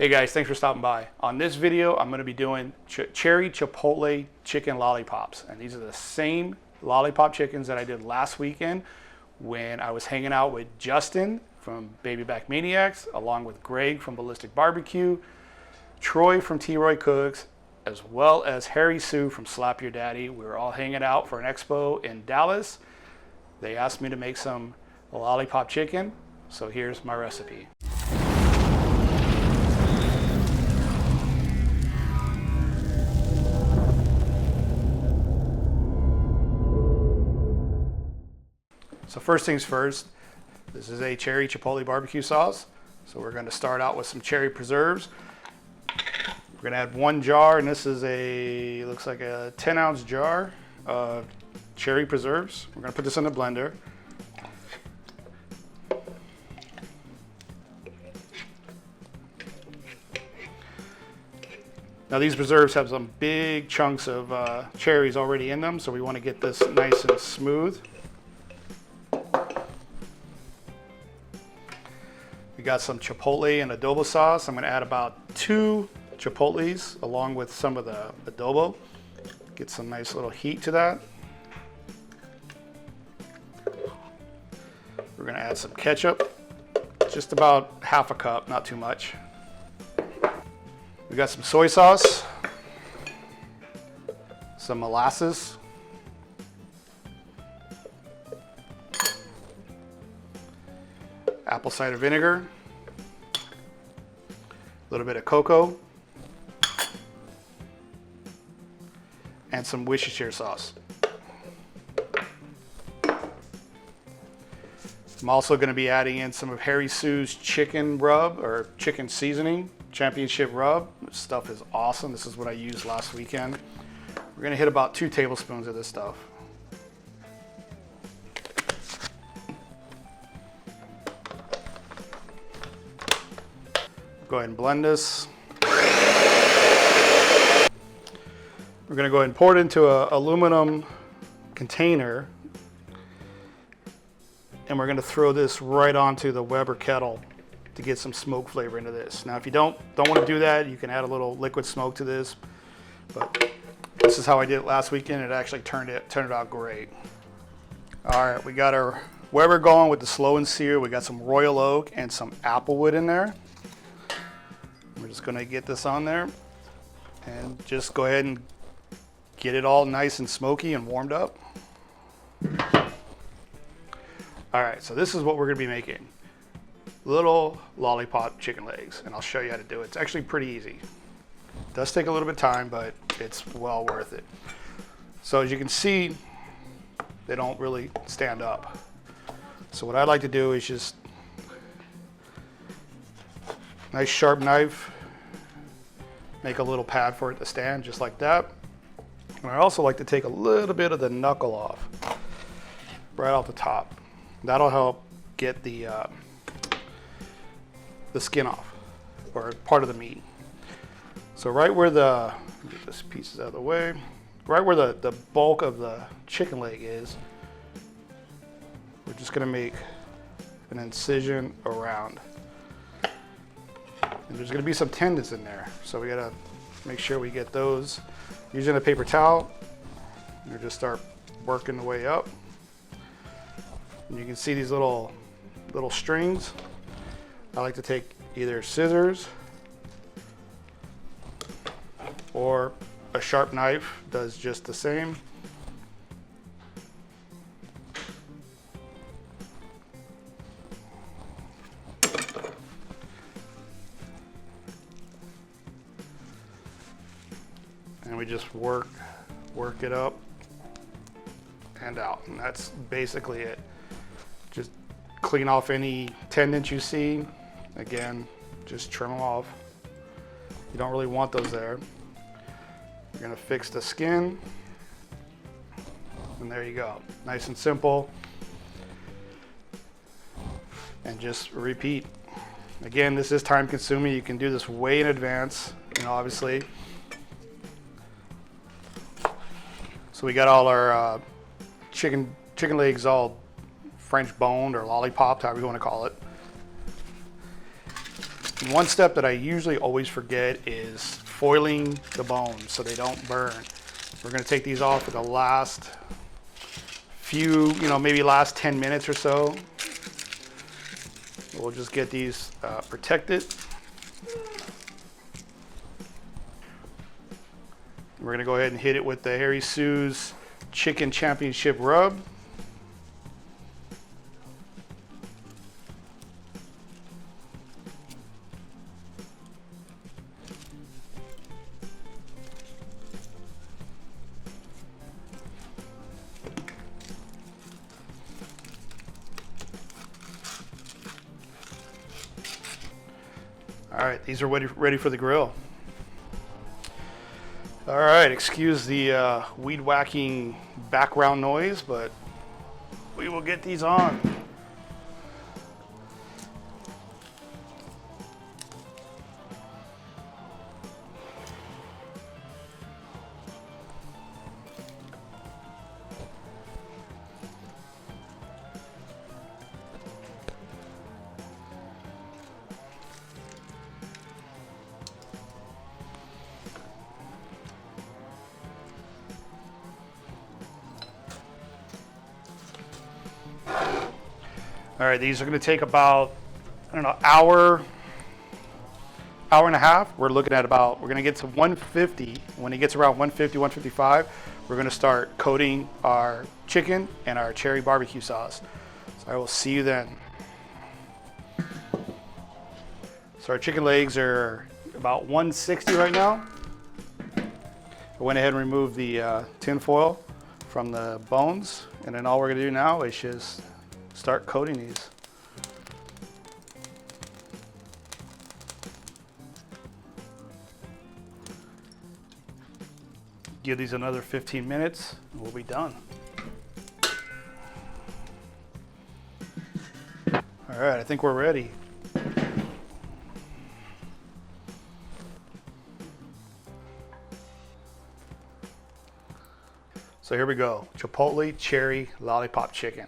Hey guys, thanks for stopping by. On this video, I'm going to be doing Cherry Chipotle Chicken Lollipops. And these are the same lollipop chickens that I did last weekend when I was hanging out with Justin from Baby Back Maniacs, along with Greg from Ballistic Barbecue, Troy from T-Roy Cooks, as well as Harry Sue from Slap Your Daddy. We were all hanging out for an expo in Dallas. They asked me to make some lollipop chicken, so here's my recipe. So first things first, this is a cherry chipotle barbecue sauce. So we're going to start out with some cherry preserves. We're going to add 1 jar, and this is looks like a 10-ounce jar of cherry preserves. We're going to put this in a blender. Now these preserves have some big chunks of cherries already in them, so we want to get this nice and smooth. We got some chipotle and adobo sauce. I'm going to add about 2 chipotles along with some of the adobo. Get some nice little heat to that. We're going to add some ketchup, just about half a cup, not too much. We got some soy sauce, some molasses, apple cider vinegar, a little bit of cocoa, and some Worcestershire sauce. I'm also going to be adding in some of Harry Sue's chicken rub or chicken seasoning, championship rub. This stuff is awesome. This is what I used last weekend. We're going to hit about 2 tablespoons of this stuff. Go ahead and blend this. We're going to go ahead and pour it into an aluminum container, and we're going to throw this right onto the Weber kettle to get some smoke flavor into this. Now if you don't want to do that, you can add a little liquid smoke to this, but this is how I did it last weekend. It actually turned it out great. All right, we got our Weber going with the Slo-N-Sear. We got some royal oak and some applewood in there. We're just going to get this on there and just go ahead and get it all nice and smoky and warmed up. All right, so this is what we're going to be making. Little lollipop chicken legs, and I'll show you how to do it. It's actually pretty easy. It does take a little bit of time, but it's well worth it. So as you can see, they don't really stand up. So what I like to do is just nice sharp knife, make a little pad for it to stand just like that. And I also like to take a little bit of the knuckle off, right off the top. That'll help get the skin off, or part of the meat. So right where get this piece out of the way, right where the bulk of the chicken leg is, we're just gonna make an incision around. And there's going to be some tendons in there, so we got to make sure we get those. Using a paper towel, you just start working the way up. And you can see these little strings. I like to take either scissors or a sharp knife, does just the same. And we just work it up and out, and that's basically it. Just clean off any tendons you see. Again, just trim them off. You don't really want those there. You're gonna fix the skin, and there you go. Nice and simple. And just repeat. Again, this is time consuming. You can do this way in advance, obviously. So we got all our chicken legs all French boned or lollipopped, however you want to call it. One step that I usually always forget is foiling the bones so they don't burn. We're gonna take these off for the last few, maybe last 10 minutes or so. We'll just get these protected. We're gonna go ahead and hit it with the Harry Sue's Chicken Championship Rub. All right, these are ready for the grill. All right, excuse the weed whacking background noise, but we will get these on. All right, these are gonna take about, I don't know, hour and a half. We're looking at we're gonna get to 150. When it gets around 150, 155, we're gonna start coating our chicken and our cherry barbecue sauce. So I will see you then. So our chicken legs are about 160 right now. I went ahead and removed the tin foil from the bones. And then all we're gonna do now is just start coating these. Give these another 15 minutes and we'll be done. All right, I think we're ready. So here we go, Chipotle Cherry Lollipop Chicken.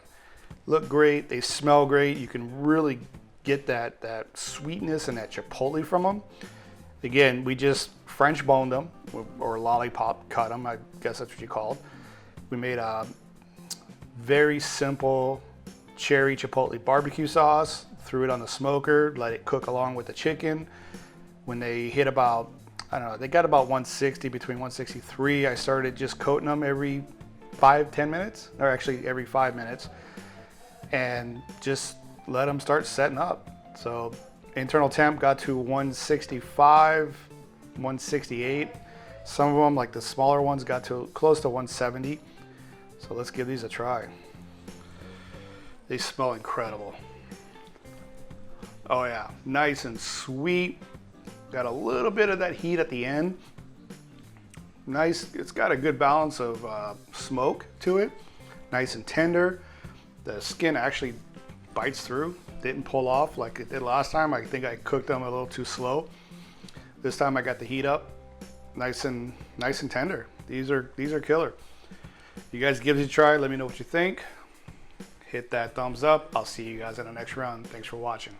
Look great, they smell great. You can really get that sweetness and that chipotle from them. Again, we just French boned them, or lollipop cut them, I guess that's what you called. We made a very simple cherry chipotle barbecue sauce, threw it on the smoker, let it cook along with the chicken. When they hit about, I don't know, they got about 160, between 163, I started just coating them every 5-10 minutes, or actually every 5 minutes. And just let them start setting up. So internal temp got to 165, 168. Some of them, like the smaller ones, got to close to 170. So let's give these a try. They smell incredible. Oh yeah, nice and sweet. Got a little bit of that heat at the end. Nice, it's got a good balance of smoke to it. Nice and tender. The skin actually bites through, didn't pull off like it did last time. I think I cooked them a little too slow. This time I got the heat up, nice and tender. These are killer. You guys give it a try. Let me know what you think. Hit that thumbs up. I'll see you guys in the next round. Thanks for watching.